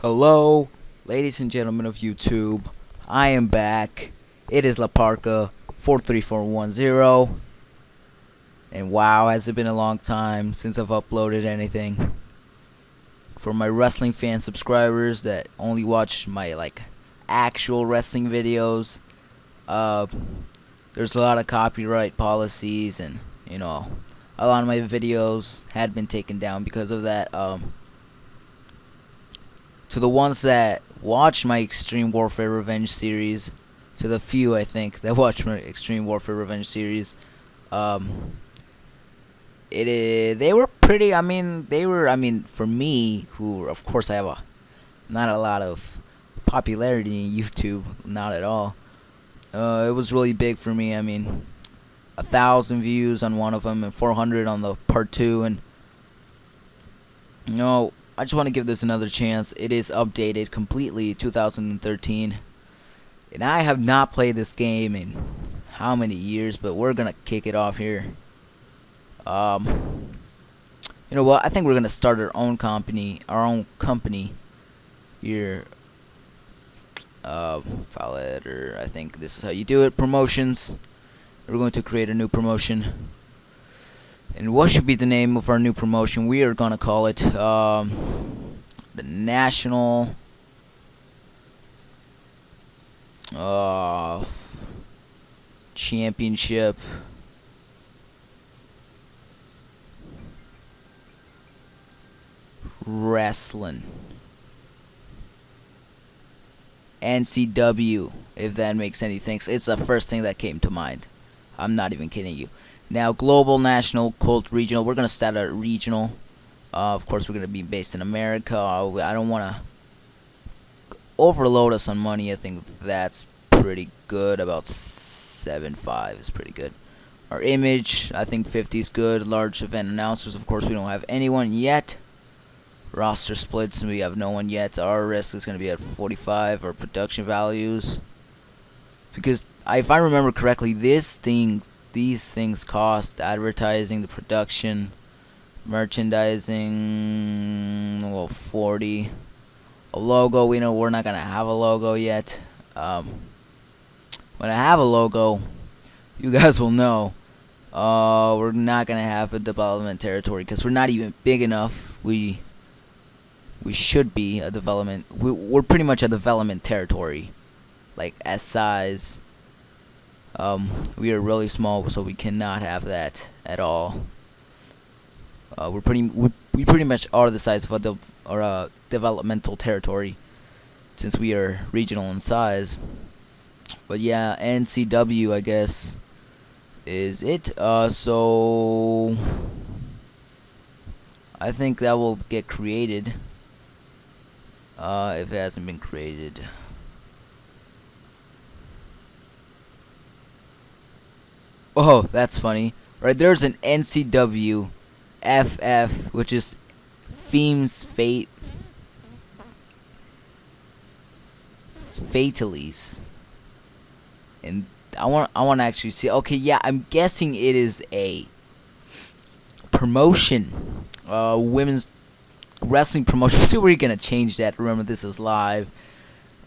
Hello, ladies and gentlemen of YouTube. I am back. It is Laparca 43410. And wow, has it been a long time since I've uploaded anything. For my wrestling fan subscribers that only watch my actual wrestling videos, there's a lot of copyright policies, and a lot of my videos had been taken down because of that. To the ones that watch my Extreme Warfare Revenge series, to the few I think that watch my Extreme Warfare Revenge series, they were pretty. For me, who of course I have not a lot of popularity in YouTube, not at all. It was really big for me. 1,000 views on one of them and 400 on the part 2, and I just want to give this another chance. It is updated completely 2013. And I have not played this game in how many years, but we're going to kick it off here. You know what? I think we're going to start our own company here. File editor. I think this is how you do it. Promotions. We're going to create a new promotion. And what should be the name of our new promotion? We are going to call it the National Championship Wrestling. NCW, if that makes any sense. It's the first thing that came to mind. I'm not even kidding you. Now, global, national, cult, regional. We're going to start at regional. Of course, we're going to be based in America. I don't want to overload us on money. I think that's pretty good. About 7.5 is pretty good. Our image, I think 50 is good. Large event announcers. Of course, we don't have anyone yet. Roster splits, we have no one yet. Our risk is going to be at 45. Our production values. Because if I remember correctly, these things cost: advertising, the production, merchandising, 40. A logo, we know we're not gonna have a logo yet. When I have a logo, you guys will know. We're not gonna have a development territory because we're not even big enough. We should be a development. We're pretty much a development territory, like as size. We are really small, so we cannot have that at all. We pretty much are the size of a developmental territory, since we are regional in size. But yeah, NCW I guess is it. So I think that will get created. If it hasn't been created. Oh, that's funny. Right, there's an NCW FF, which is Themes Fatalities. And I want to actually see. Okay, yeah, I'm guessing it is a promotion. Women's wrestling promotion. See, we're going to change that. Remember, this is live.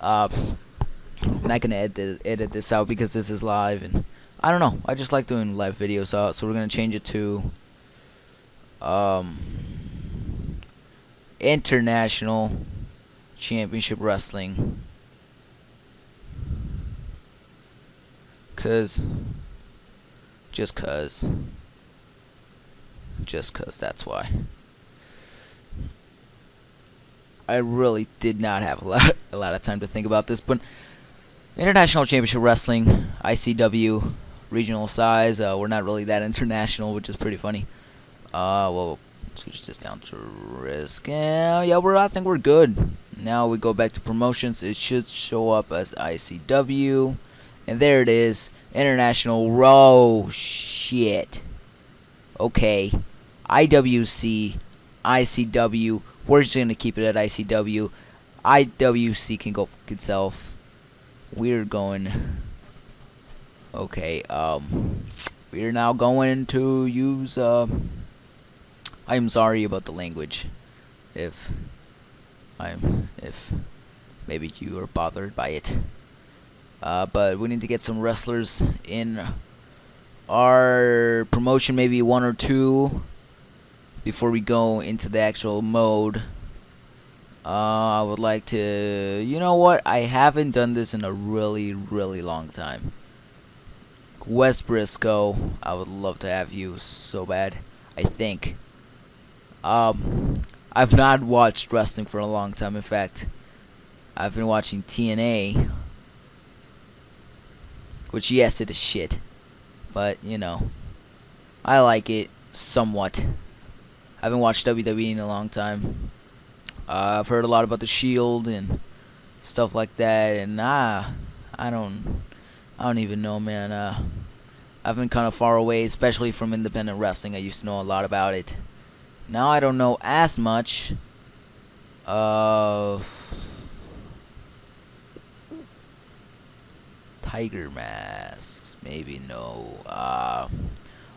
I'm not going to edit this out because this is live, and I don't know. I just like doing live videos, so we're gonna change it to International Championship Wrestling, just cause that's why. I really did not have a lot of time to think about this, but International Championship Wrestling, ICW. Regional size, we're not really that international, which is pretty funny. We'll switch this down to risk. Yeah, I think we're good. Now we go back to promotions. It should show up as ICW, and there it is, International Row. Shit. Okay, IWC, ICW. We're just gonna keep it at ICW. IWC can go fuck itself. We're going. Okay, we're now going to use, I'm sorry about the language. If time if maybe you are bothered by it. But we need to get some wrestlers in our promotion, maybe 1 or 2, before we go into the actual mode. I would like to, you know what? I haven't done this in a really, really long time. Wes Briscoe, I would love to have you so bad. I think. I've not watched wrestling for a long time. In fact, I've been watching TNA, which yes, it is shit, but you know, I like it somewhat. I haven't watched WWE in a long time. I've heard a lot about the Shield and stuff like that, and I don't even know, man. I've been kind of far away, especially from independent wrestling. I used to know a lot about it. Now I don't know as much. Tiger masks, maybe no.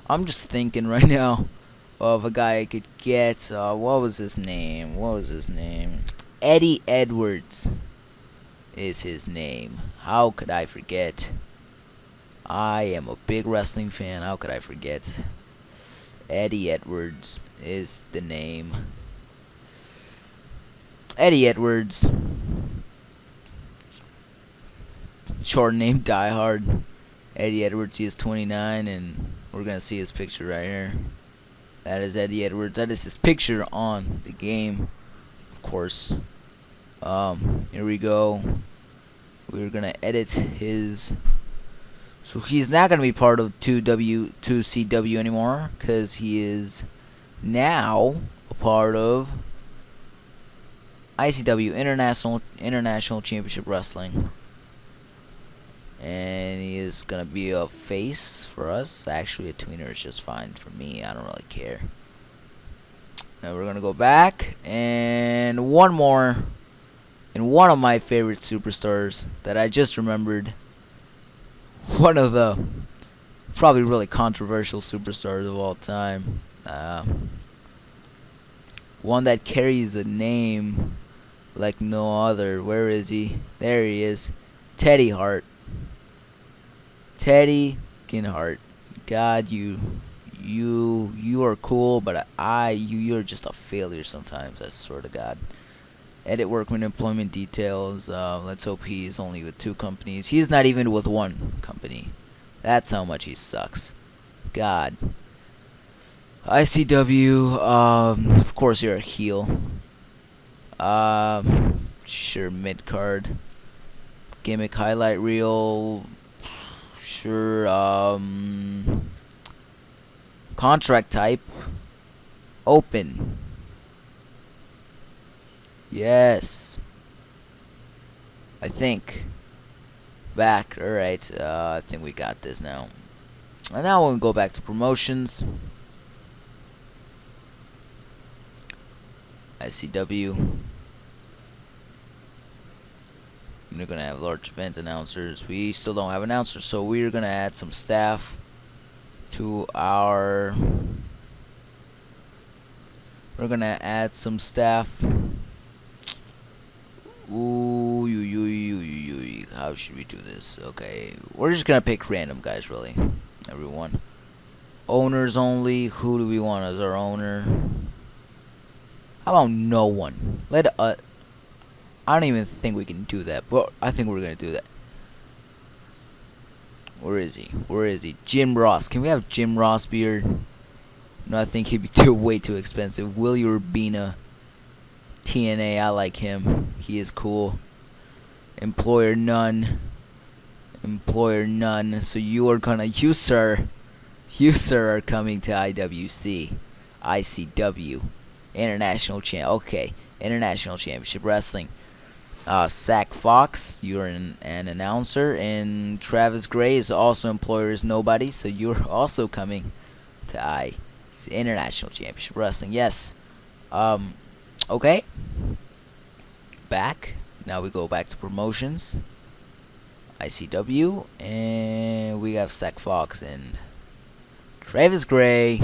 I'm just thinking right now of a guy I could get. What was his name? Eddie Edwards is his name. How could I forget? I am a big wrestling fan. How could I forget? Eddie Edwards is the name. Eddie Edwards. Short name, Die Hard. Eddie Edwards, he is 29, and we're going to see his picture right here. That is Eddie Edwards. That is his picture on the game, of course. Here we go. We're going to edit his... So he's not going to be part of 2CW anymore, because he is now a part of ICW, International Championship Wrestling. And he is going to be a face for us. Actually, a tweener is just fine for me. I don't really care. Now we're going to go back. And one more. And one of my favorite superstars that I just remembered. One of the probably really controversial superstars of all time. One that carries a name like no other. Where is he? There he is. Teddy Hart. Teddy Hart. God, you are cool, but you're just a failure sometimes. I swear to God. Edit workman employment details. Let's hope he's only with 2 companies. He's not even with 1 company. That's how much he sucks. God. ICW. Of course you're a heel. Sure, mid card. Gimmick highlight reel. Sure. Contract type. Open. Yes. I think. Back. Alright. I think we got this now. And now we'll go back to promotions. ICW. We're going to have large event announcers. We still don't have announcers, so we're going to add some staff to our... We're going to add some staff. Ooh, how should we do this? Okay, we're just going to pick random guys, really. Everyone. Owners only. Who do we want as our owner? How about no one? I don't even think we can do that, but I think we're going to do that. Where is he? Jim Ross. Can we have Jim Ross beard? No, I think he'd be way too expensive. Willie Urbina. TNA, I like him. He is cool. Employer none. So you are gonna, you sir are coming to ICW. International International Championship Wrestling. Zach Fox, you're an announcer, and Travis Gray is also employer is nobody, so you're also coming to International Championship Wrestling. Yes. Okay. Back. Now we go back to promotions. ICW, and we have Zach Fox and Travis Gray.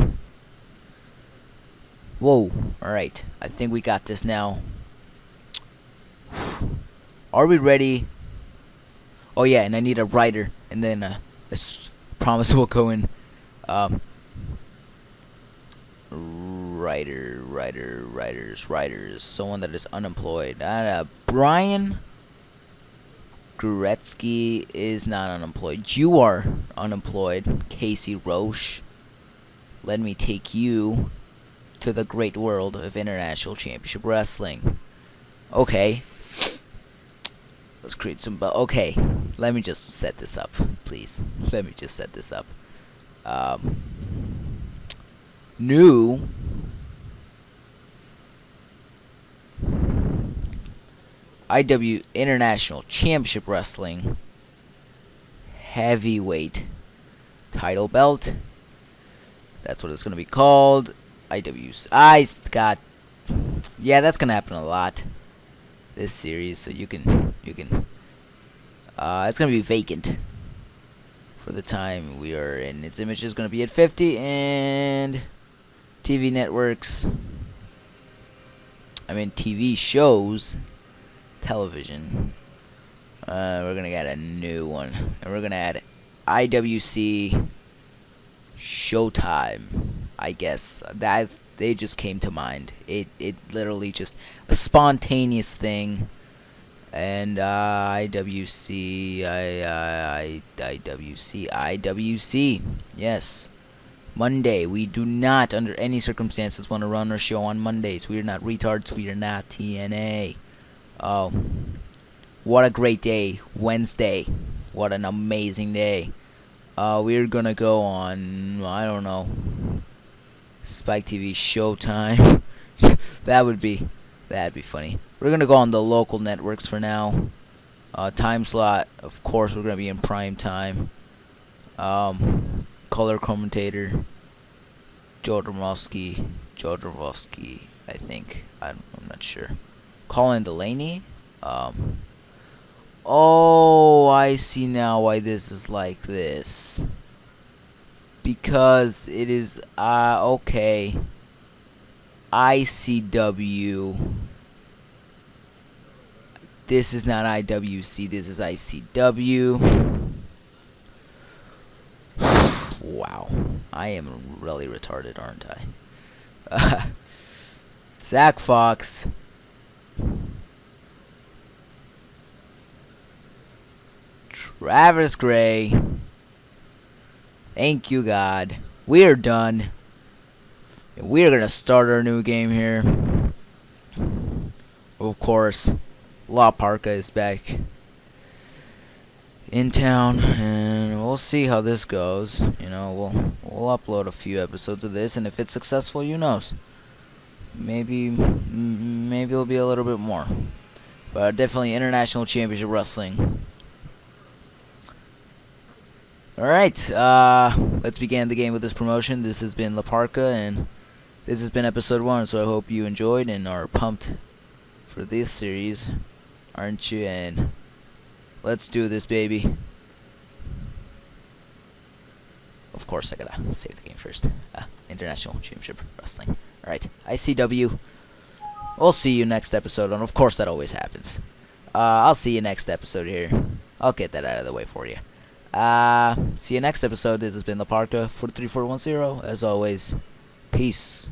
Whoa. Alright. I think we got this now. Are we ready? Oh yeah, and I need a writer, and then promise we'll go in. Um, writers. Someone that is unemployed. Brian Gretzky is not unemployed. You are unemployed, Casey Roche. Let me take you to the great world of International Championship Wrestling. Okay. Let's create some... Okay. Let me just set this up, please. Let me just set this up. New... IW International Championship Wrestling Heavyweight Title Belt. That's what it's going to be called. Yeah, that's going to happen a lot this series, so you can it's going to be vacant for the time we are in. Its image is going to be at 50, and TV networks, TV shows, television, we're going to get a new one, and we're going to add IWC Showtime. I guess that they just came to mind. It literally just a spontaneous thing. And IWC. Yes. Monday. We do not, under any circumstances, want to run our show on Mondays. We are not retards. We are not TNA. Oh, what a great day. Wednesday. What an amazing day. We're gonna go on, I don't know, Spike TV Showtime. that'd be funny. We're gonna go on the local networks for now. Time slot, of course, we're gonna be in prime time. Color commentator, Joe Dombrowski, I think. I'm not sure. Colin Delaney. Oh, I see now why this is like this. Because it is, okay. ICW. This is not IWC, this is ICW. Wow. I am really retarded, aren't I? Zach Fox. Travis Gray. Thank you, God. We're done. We're going to start our new game here. Of course, La Parka is back in town, and we'll see how this goes. We'll upload a few episodes of this, and if it's successful, who knows? Maybe it'll be a little bit more. But definitely International Championship Wrestling. Alright, let's begin the game with this promotion. This has been La Parka, and this has been episode 1, so I hope you enjoyed and are pumped for this series, aren't you? And let's do this, baby. Of course, I gotta save the game first. International Championship Wrestling. Alright, ICW. We'll see you next episode, and of course that always happens. I'll see you next episode here. I'll get that out of the way for you. See you next episode. This has been La Parka 43410. As always, peace.